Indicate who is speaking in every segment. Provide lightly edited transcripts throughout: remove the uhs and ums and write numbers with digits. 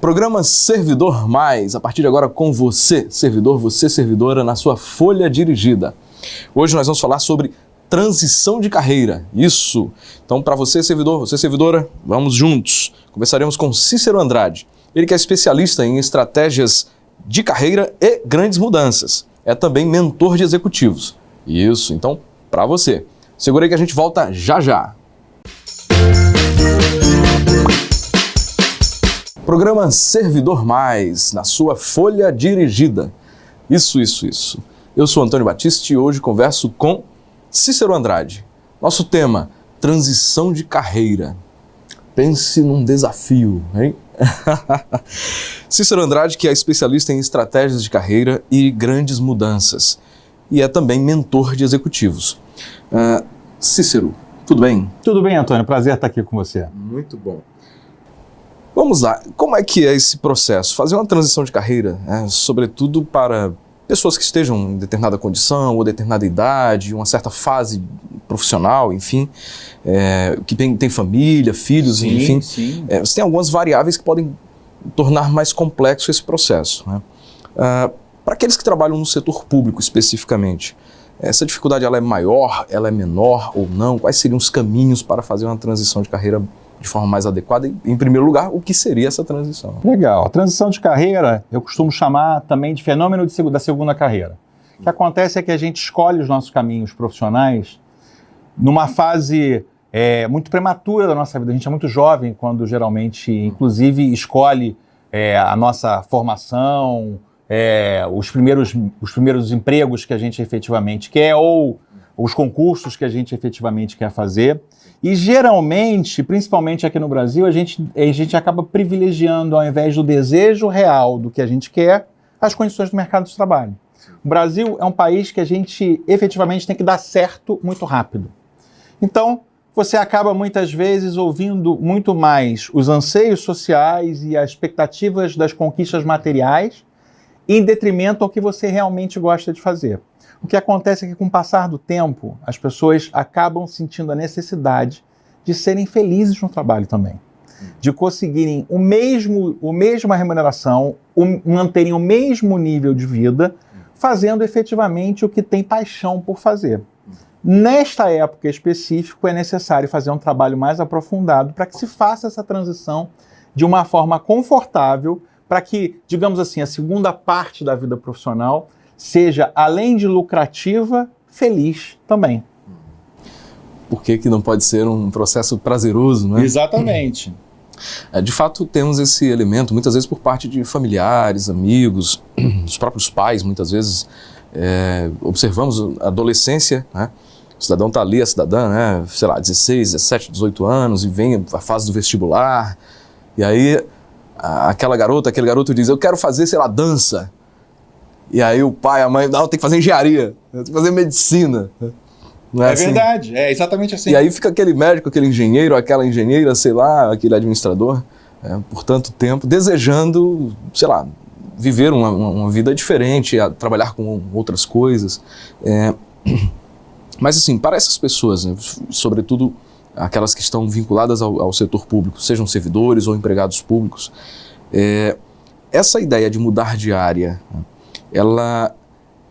Speaker 1: Programa Servidor Mais, a partir de agora com você, servidor, você servidora, na sua folha dirigida. Hoje nós vamos falar sobre transição de carreira, isso. Então, para você, servidor, você, servidora, vamos juntos. Conversaremos com Cícero Andrade, ele que é especialista em estratégias de carreira e grandes mudanças. É também mentor de executivos. Isso, então, para você. Segura aí que a gente volta já já. Programa Servidor Mais, na sua folha dirigida. Isso. Eu sou Antônio Batista e hoje converso com Cícero Andrade. Nosso tema, transição de carreira. Pense num desafio, hein? Cícero Andrade, que é especialista em estratégias de carreira e grandes mudanças. E é também mentor de executivos. Cícero, tudo bem?
Speaker 2: Tudo bem, Antônio. Prazer estar aqui com você.
Speaker 1: Muito bom. Vamos lá, como é que é esse processo? Fazer uma transição de carreira, sobretudo para pessoas que estejam em determinada condição ou determinada idade, uma certa fase profissional, enfim, que tem família, filhos,
Speaker 2: sim,
Speaker 1: enfim.
Speaker 2: Sim.
Speaker 1: Você tem algumas variáveis que podem tornar mais complexo esse processo, né? Para aqueles que trabalham no setor público especificamente, essa dificuldade ela é maior, ela é menor ou não? Quais seriam os caminhos para fazer uma transição de carreira de forma mais adequada? E, em primeiro lugar, o que seria essa transição?
Speaker 2: Legal. A transição de carreira, eu costumo chamar também de fenômeno da segunda carreira. O que acontece é que a gente escolhe os nossos caminhos profissionais numa fase muito prematura da nossa vida. A gente é muito jovem quando geralmente, inclusive, escolhe a nossa formação, os primeiros empregos que a gente efetivamente quer ou os concursos que a gente efetivamente quer fazer. E geralmente, principalmente aqui no Brasil, a gente acaba privilegiando, ao invés do desejo real do que a gente quer, as condições do mercado de trabalho. O Brasil é um país que a gente efetivamente tem que dar certo muito rápido. Então, você acaba muitas vezes ouvindo muito mais os anseios sociais e as expectativas das conquistas materiais em detrimento ao que você realmente gosta de fazer. O que acontece é que, com o passar do tempo, as pessoas acabam sentindo a necessidade de serem felizes no trabalho também, de conseguirem a mesma remuneração, manterem o mesmo nível de vida, fazendo efetivamente o que tem paixão por fazer. Nesta época específica, é necessário fazer um trabalho mais aprofundado para que se faça essa transição de uma forma confortável, para que, digamos assim, a segunda parte da vida profissional seja, além de lucrativa, feliz também.
Speaker 1: Por que não pode ser um processo prazeroso, não é?
Speaker 2: Exatamente.
Speaker 1: De fato, temos esse elemento, muitas vezes por parte de familiares, amigos, os próprios pais, muitas vezes. Observamos a adolescência, né? O cidadão está ali, a cidadã, né? Sei lá, 16, 17, 18 anos, e vem a fase do vestibular, e aí aquela garota, aquele garoto diz, eu quero fazer, sei lá, dança. E aí o pai, a mãe, não, tem que fazer engenharia, tem que fazer medicina. Não é assim?
Speaker 2: Verdade, é exatamente assim.
Speaker 1: E aí fica aquele médico, aquele engenheiro, aquela engenheira, sei lá, aquele administrador, por tanto tempo, desejando, sei lá, viver uma vida diferente, trabalhar com outras coisas. Mas assim, para essas pessoas, né, sobretudo aquelas que estão vinculadas ao setor público, sejam servidores ou empregados públicos, essa ideia de mudar de área,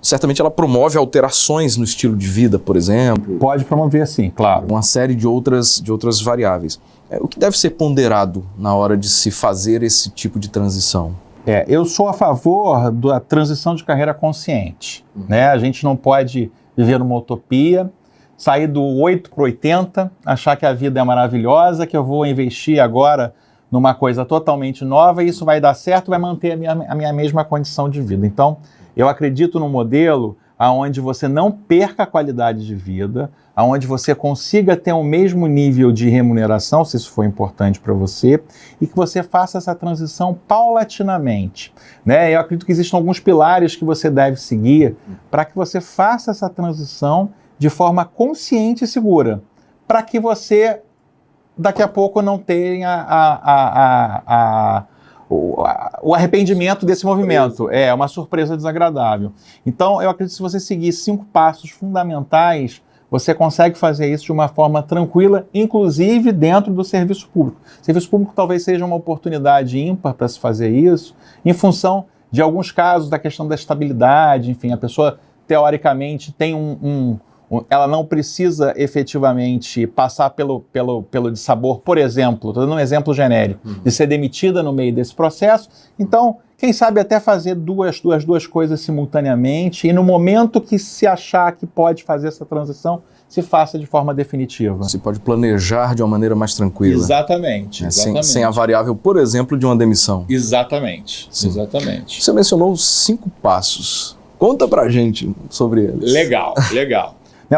Speaker 1: certamente ela promove alterações no estilo de vida, por exemplo.
Speaker 2: Pode promover, sim, claro.
Speaker 1: Uma série de outras variáveis. O que deve ser ponderado na hora de se fazer esse tipo de transição?
Speaker 2: Eu sou a favor da transição de carreira consciente. Né? A gente não pode viver numa utopia, sair do 8 para 80, achar que a vida é maravilhosa, que eu vou investir agora numa coisa totalmente nova e isso vai dar certo, vai manter a minha mesma condição de vida. Então, eu acredito num modelo onde você não perca a qualidade de vida, onde você consiga ter o mesmo nível de remuneração, se isso for importante para você, e que você faça essa transição paulatinamente. Né? Eu acredito que existem alguns pilares que você deve seguir para que você faça essa transição de forma consciente e segura, para que você daqui a pouco não tenha o arrependimento desse movimento. Uma surpresa desagradável. Então, eu acredito que se você seguir 5 passos fundamentais, você consegue fazer isso de uma forma tranquila, inclusive dentro do serviço público. O serviço público talvez seja uma oportunidade ímpar para se fazer isso, em função de alguns casos da questão da estabilidade, enfim, a pessoa teoricamente tem ela não precisa efetivamente passar pelo dissabor, por exemplo, estou dando um exemplo genérico, de ser demitida no meio desse processo. Então, quem sabe até fazer duas coisas simultaneamente e no momento que se achar que pode fazer essa transição, se faça de forma definitiva.
Speaker 1: Você pode planejar de uma maneira mais tranquila.
Speaker 2: Exatamente.
Speaker 1: Sem a variável, por exemplo, de uma demissão.
Speaker 2: Exatamente.
Speaker 1: Sim.
Speaker 2: Exatamente.
Speaker 1: Você mencionou os 5 passos. Conta pra gente sobre eles.
Speaker 2: Legal.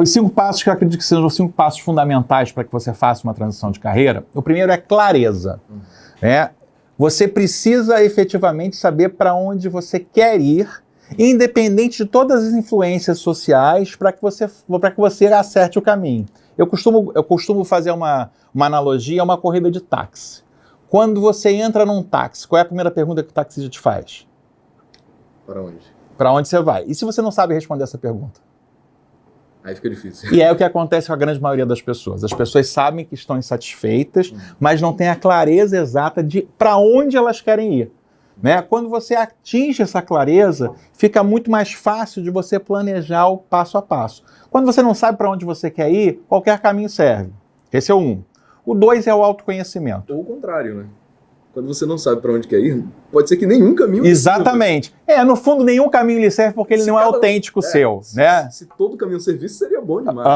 Speaker 2: Os 5 passos que eu acredito que sejam os 5 passos fundamentais para que você faça uma transição de carreira. O primeiro é clareza. Você precisa efetivamente saber para onde você quer ir, independente de todas as influências sociais, para que você acerte o caminho. Eu costumo fazer uma analogia a uma corrida de táxi. Quando você entra num táxi, qual é a primeira pergunta que o taxista te faz?
Speaker 1: Para onde?
Speaker 2: Para onde você vai? E se você não sabe responder essa pergunta?
Speaker 1: Aí fica difícil.
Speaker 2: E é o que acontece com a grande maioria das pessoas. As pessoas sabem que estão insatisfeitas, mas não têm a clareza exata de para onde elas querem ir. Quando você atinge essa clareza, fica muito mais fácil de você planejar o passo a passo. Quando você não sabe para onde você quer ir, qualquer caminho serve. Esse é o 1. O 2 é o autoconhecimento.
Speaker 1: Ou o contrário, né? Quando você não sabe para onde quer ir, pode ser que nenhum caminho...
Speaker 2: Exatamente. No fundo, nenhum caminho lhe serve porque ele não é autêntico seu, né?
Speaker 1: Se todo caminho servisse, seria bom demais.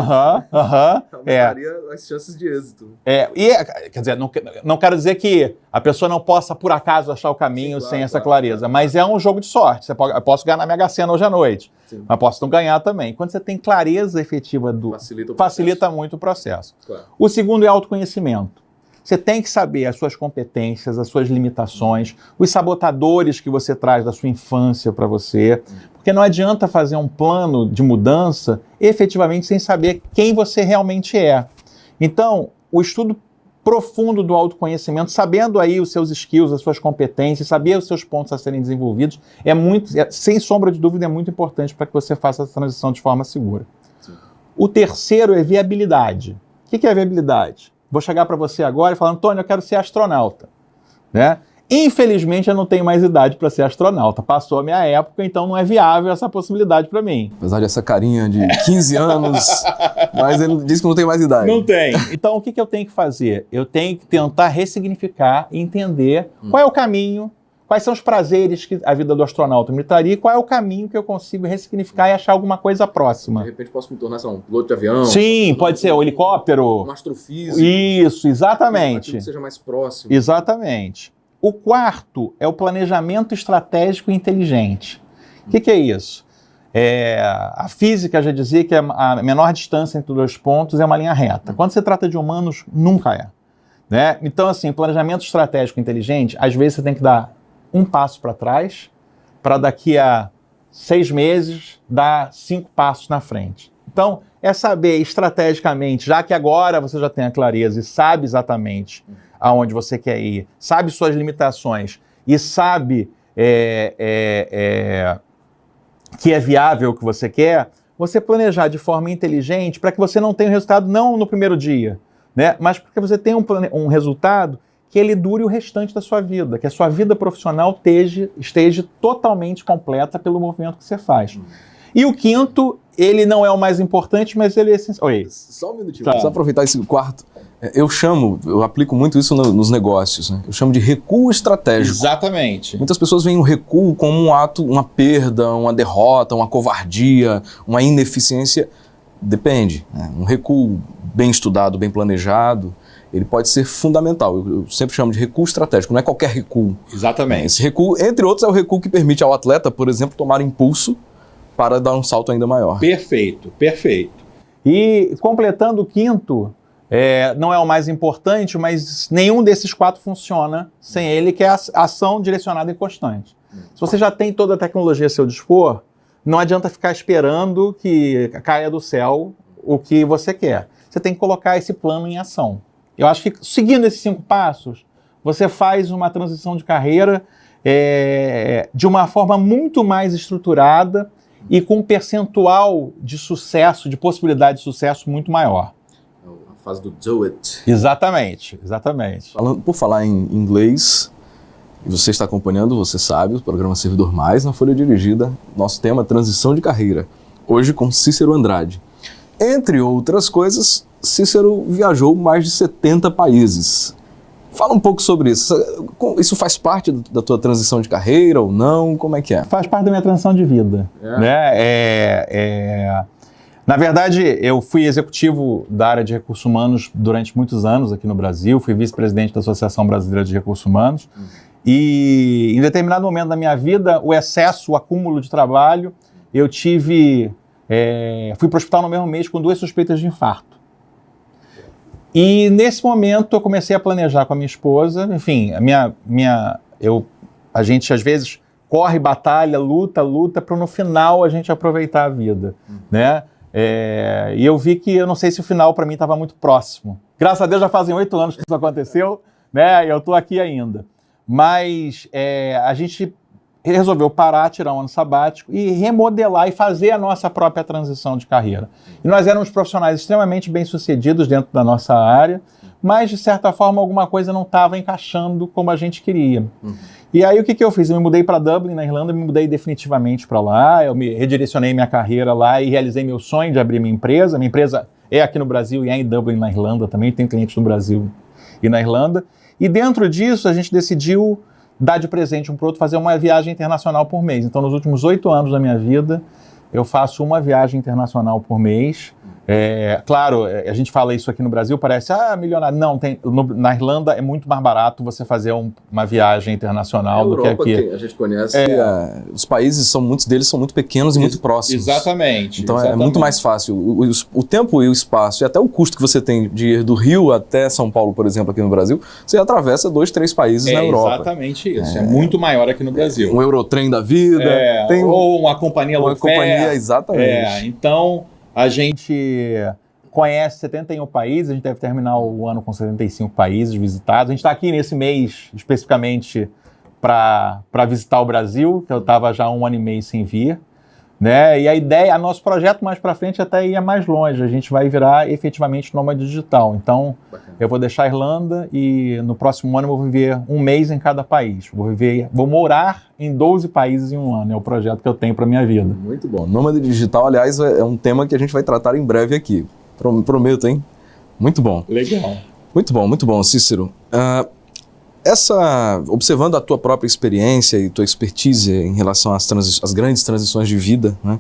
Speaker 1: Aumentaria as chances de êxito.
Speaker 2: Quer dizer, não quero dizer que a pessoa não possa, por acaso, achar o caminho sem essa clareza, mas é um jogo de sorte. Eu posso ganhar na Mega Sena hoje à noite, mas posso não ganhar também. Quando você tem clareza efetiva, facilita muito o processo. Claro. O segundo é autoconhecimento. Você tem que saber as suas competências, as suas limitações, os sabotadores que você traz da sua infância para você, porque não adianta fazer um plano de mudança efetivamente sem saber quem você realmente é. Então, o estudo profundo do autoconhecimento, sabendo aí os seus skills, as suas competências, saber os seus pontos a serem desenvolvidos, sem sombra de dúvida, é muito importante para que você faça essa transição de forma segura. Sim. O terceiro é viabilidade. O que é viabilidade? Vou chegar para você agora e falar, Antônio, eu quero ser astronauta. Infelizmente, eu não tenho mais idade para ser astronauta. Passou a minha época, então não é viável essa possibilidade para mim.
Speaker 1: Apesar dessa carinha de 15 anos, mas ele disse que não tem mais idade.
Speaker 2: Não tem. Então, o que eu tenho que fazer? Eu tenho que tentar ressignificar e entender qual é o caminho, quais são os prazeres que a vida do astronauta me traria e qual é o caminho que eu consigo ressignificar e achar alguma coisa próxima.
Speaker 1: De repente posso me tornar um piloto de avião.
Speaker 2: Sim, pode ser, um helicóptero.
Speaker 1: Um astrofísico.
Speaker 2: Isso, exatamente.
Speaker 1: Aquilo que seja mais próximo.
Speaker 2: Exatamente. O quarto é o planejamento estratégico inteligente. O que é isso? A física já dizia que a menor distância entre 2 pontos é uma linha reta. Quando se trata de humanos, nunca é. Então, assim, planejamento estratégico inteligente, às vezes você tem que dar um passo para trás, para daqui a 6 meses dar 5 passos na frente. Então, é saber estrategicamente, já que agora você já tem a clareza e sabe exatamente aonde você quer ir, sabe suas limitações e sabe que é viável o que você quer, você planejar de forma inteligente para que você não tenha um resultado não no primeiro dia, mas porque você tenha um resultado que ele dure o restante da sua vida, que a sua vida profissional esteja totalmente completa pelo movimento que você faz. E o quinto, ele não é o mais importante, mas ele é essencial.
Speaker 1: Só um minutinho, só aproveitar esse quarto. Eu aplico muito isso nos negócios, Eu chamo de recuo estratégico.
Speaker 2: Exatamente.
Speaker 1: Muitas pessoas veem o recuo como um ato, uma perda, uma derrota, uma covardia, uma ineficiência. Depende. Um recuo bem estudado, bem planejado, ele pode ser fundamental. Eu sempre chamo de recuo estratégico, não é qualquer recuo.
Speaker 2: Exatamente.
Speaker 1: Esse recuo, entre outros, é o recuo que permite ao atleta, por exemplo, tomar impulso para dar um salto ainda maior.
Speaker 2: Perfeito. E completando o quinto, não é o mais importante, mas nenhum desses 4 funciona sem ele, que é a ação direcionada e constante. Se você já tem toda a tecnologia a seu dispor, não adianta ficar esperando que caia do céu o que você quer. Você tem que colocar esse plano em ação. Eu acho que seguindo esses 5 passos, você faz uma transição de carreira de uma forma muito mais estruturada e com um percentual de sucesso, de possibilidade de sucesso muito maior.
Speaker 1: A fase do do it.
Speaker 2: Exatamente.
Speaker 1: Por falar em inglês, e você está acompanhando, você sabe, o programa Servidor Mais na Folha Dirigida, nosso tema transição de carreira, hoje com Cícero Andrade. Entre outras coisas, Cícero viajou mais de 70 países. Fala um pouco sobre isso. Isso faz parte da tua transição de carreira ou não? Como é que é?
Speaker 2: Faz parte da minha transição de vida. Né? Na verdade, eu fui executivo da área de recursos humanos durante muitos anos aqui no Brasil, fui vice-presidente da Associação Brasileira de Recursos Humanos, e em determinado momento da minha vida, o excesso, o acúmulo de trabalho, eu fui para o hospital no mesmo mês com 2 suspeitas de infarto. E nesse momento eu comecei a planejar com a minha esposa, enfim, a gente às vezes corre, batalha, luta, para no final a gente aproveitar a vida, né? E eu vi que eu não sei se o final para mim estava muito próximo. Graças a Deus já fazem 8 anos que isso aconteceu, né? E eu estou aqui ainda. Mas a gente resolveu parar, tirar um ano sabático e remodelar e fazer a nossa própria transição de carreira. E nós éramos profissionais extremamente bem-sucedidos dentro da nossa área, mas, de certa forma, alguma coisa não estava encaixando como a gente queria. E aí, o que eu fiz? Eu me mudei para Dublin, na Irlanda, me mudei definitivamente para lá, eu me redirecionei minha carreira lá e realizei meu sonho de abrir minha empresa. Minha empresa é aqui no Brasil e é em Dublin, na Irlanda também, tem clientes no Brasil e na Irlanda. E dentro disso, a gente decidiu dar de presente um para o outro, fazer uma viagem internacional por mês. Então, nos últimos 8 anos da minha vida, eu faço uma viagem internacional por mês. Claro, a gente fala isso aqui no Brasil, parece, milionário. Não, na Irlanda é muito mais barato você fazer uma viagem internacional do que aqui.
Speaker 1: A gente conhece, os países, muitos deles são muito pequenos e muito próximos.
Speaker 2: Exatamente.
Speaker 1: Então é muito mais fácil. O tempo e o espaço, e até o custo que você tem de ir do Rio até São Paulo, por exemplo, aqui no Brasil, você atravessa 2, 3 países na Europa.
Speaker 2: Exatamente isso. É muito maior aqui no Brasil.
Speaker 1: Um Eurotrem da vida.
Speaker 2: Ou uma companhia low fare.
Speaker 1: Exatamente.
Speaker 2: Então, a gente conhece 71 países, a gente deve terminar o ano com 75 países visitados. A gente está aqui nesse mês, especificamente, para visitar o Brasil, que eu estava já 1 ano e meio sem vir. Né? E a ideia, nosso projeto mais para frente até ia mais longe, a gente vai virar efetivamente nômade digital. Então, eu vou deixar a Irlanda e no próximo ano eu vou viver 1 mês em cada país. Vou morar em 12 países em 1 ano, é o projeto que eu tenho para minha vida.
Speaker 1: Muito bom. Nômade digital, aliás, é um tema que a gente vai tratar em breve aqui. Prometo, hein? Muito bom.
Speaker 2: Legal.
Speaker 1: Muito bom, Cícero. Observando a tua própria experiência e tua expertise em relação às grandes transições de vida, né?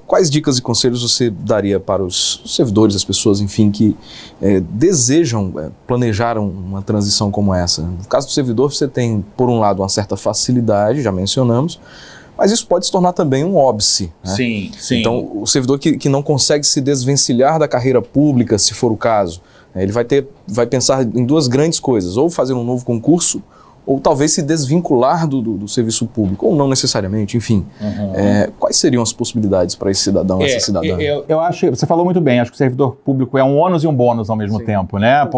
Speaker 1: Quais dicas e conselhos você daria para os servidores, as pessoas, enfim, que desejam planejar uma transição como essa? No caso do servidor, você tem, por um lado, uma certa facilidade, já mencionamos, mas isso pode se tornar também um óbice. Né?
Speaker 2: Sim.
Speaker 1: Então, o servidor que não consegue se desvencilhar da carreira pública, se for o caso, ele vai pensar em 2 grandes coisas, ou fazer um novo concurso, ou talvez se desvincular do serviço público, ou não necessariamente, enfim. Quais seriam as possibilidades para esse cidadão, essa cidadã?
Speaker 2: Eu acho, você falou muito bem, acho que o servidor público é um ônus e um bônus ao mesmo tempo, né?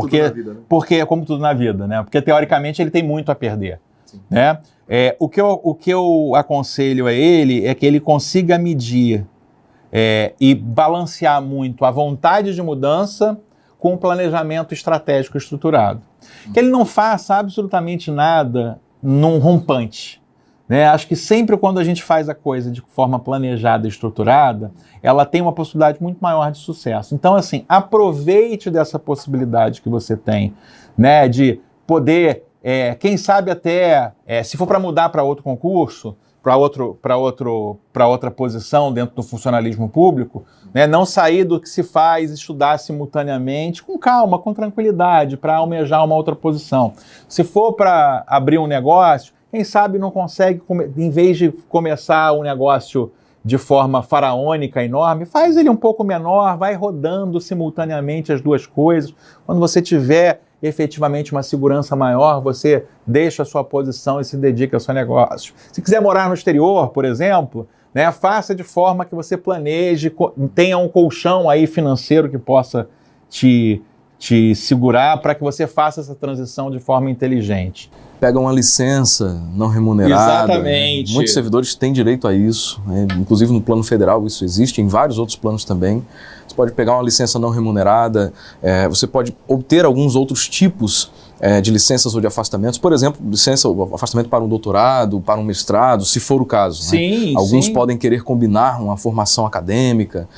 Speaker 2: Porque como tudo na vida, né? Porque teoricamente ele tem muito a perder, né? O que eu aconselho a ele é que ele consiga medir e balancear muito a vontade de mudança com o planejamento estratégico estruturado. Que ele não faça absolutamente nada num rompante. Né? Acho que sempre quando a gente faz a coisa de forma planejada e estruturada, ela tem uma possibilidade muito maior de sucesso. Então, assim, aproveite dessa possibilidade que você tem, né, de poder, quem sabe até, se for para mudar para outro concurso, para outra posição dentro do funcionalismo público, né, não sair do que se faz, estudar simultaneamente, com calma, com tranquilidade, para almejar uma outra posição. Se for para abrir um negócio, quem sabe não consegue, em vez de começar um negócio de forma faraônica, enorme, faz ele um pouco menor, vai rodando simultaneamente as 2 coisas. Quando você tiver efetivamente uma segurança maior, você deixa a sua posição e se dedica ao seu negócio. Se quiser morar no exterior, por exemplo, né, faça de forma que você planeje, tenha um colchão aí financeiro que possa te te segurar para que você faça essa transição de forma inteligente.
Speaker 1: Pega uma licença não remunerada.
Speaker 2: Exatamente.
Speaker 1: Muitos servidores têm direito a isso, né? Inclusive no plano federal isso existe, em vários outros planos também. Você pode pegar uma licença não remunerada, você pode obter alguns outros tipos de licenças ou de afastamentos. Por exemplo, licença ou afastamento para um doutorado, para um mestrado, se for o caso.
Speaker 2: Sim,
Speaker 1: né? Alguns
Speaker 2: sim.
Speaker 1: podem querer combinar uma formação acadêmica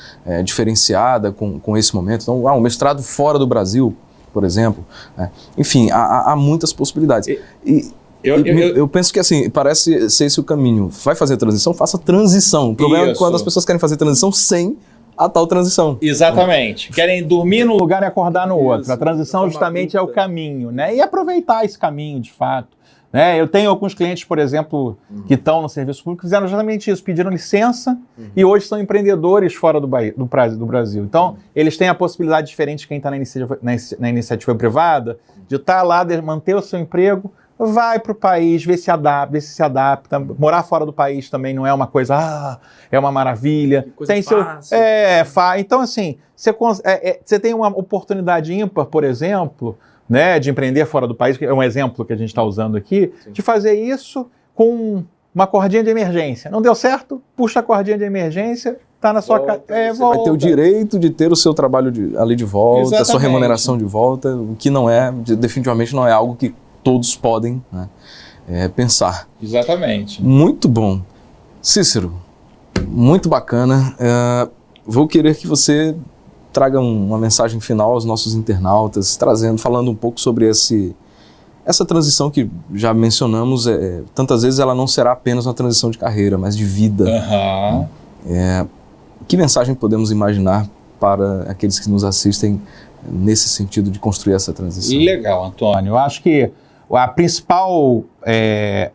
Speaker 1: diferenciada com esse momento. Então, um mestrado fora do Brasil, por exemplo. Enfim, há muitas possibilidades. Eu penso que assim, parece ser esse o caminho. Vai fazer transição? Faça transição. O problema é quando as pessoas querem fazer transição sem a tal transição.
Speaker 2: Exatamente. Querem dormir num lugar e acordar no outro. A transição justamente é o caminho, né? E aproveitar esse caminho, de fato. Né? Eu tenho alguns clientes, por exemplo, que estão no serviço público, que fizeram exatamente isso, pediram licença e hoje são empreendedores fora do Brasil. Então, eles têm a possibilidade diferente de quem está na iniciativa privada, de estar lá, de manter o seu emprego, vai para o país, vê se se adapta. Morar fora do país também não é uma coisa, é uma maravilha. Tem
Speaker 3: fácil.
Speaker 2: Então, assim, você tem uma oportunidade ímpar, por exemplo, né, de empreender fora do país, que é um exemplo que a gente está usando aqui, sim, de fazer isso com uma cordinha de emergência. Não deu certo? Puxa a cordinha de emergência, está na sua casa.
Speaker 1: Você vai ter o direito de ter o seu trabalho ali de volta,
Speaker 2: exatamente,
Speaker 1: a sua remuneração de volta, o que não é, definitivamente não é algo que todos podem, né, pensar.
Speaker 2: Exatamente.
Speaker 1: Muito bom. Cícero, muito bacana. Vou querer que você traga uma mensagem final aos nossos internautas, falando um pouco sobre essa transição que já mencionamos. Tantas vezes ela não será apenas uma transição de carreira, mas de vida. Que mensagem podemos imaginar para aqueles que nos assistem nesse sentido de construir essa transição?
Speaker 2: Legal, Antônio. Eu acho que o principal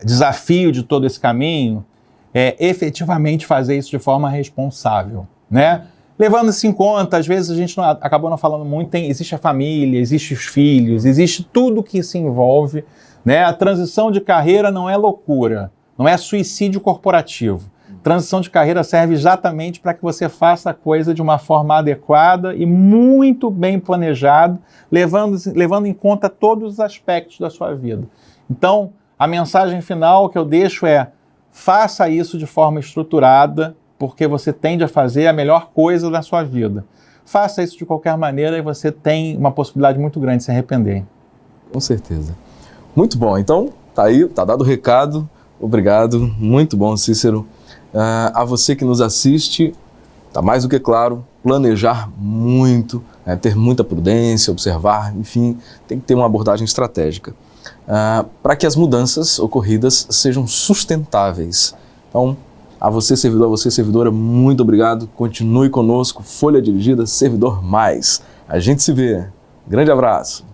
Speaker 2: desafio de todo esse caminho é efetivamente fazer isso de forma responsável, né? Levando isso em conta, às vezes a gente acabou não falando muito, existe a família, existe os filhos, existe tudo que se envolve, né? A transição de carreira não é loucura, não é suicídio corporativo. Transição de carreira serve exatamente para que você faça a coisa de uma forma adequada e muito bem planejada, levando em conta todos os aspectos da sua vida. Então, a mensagem final que eu deixo é: faça isso de forma estruturada, porque você tende a fazer a melhor coisa da sua vida. Faça isso de qualquer maneira e você tem uma possibilidade muito grande de se arrepender.
Speaker 1: Com certeza. Muito bom. Então, tá aí, tá dado o recado. Obrigado. Muito bom, Cícero. A você que nos assiste, tá mais do que claro, planejar muito, ter muita prudência, observar, enfim, tem que ter uma abordagem estratégica para que as mudanças ocorridas sejam sustentáveis. Então, a você, servidor, a você, servidora, muito obrigado. Continue conosco. Folha Dirigida, Servidor Mais. A gente se vê. Grande abraço.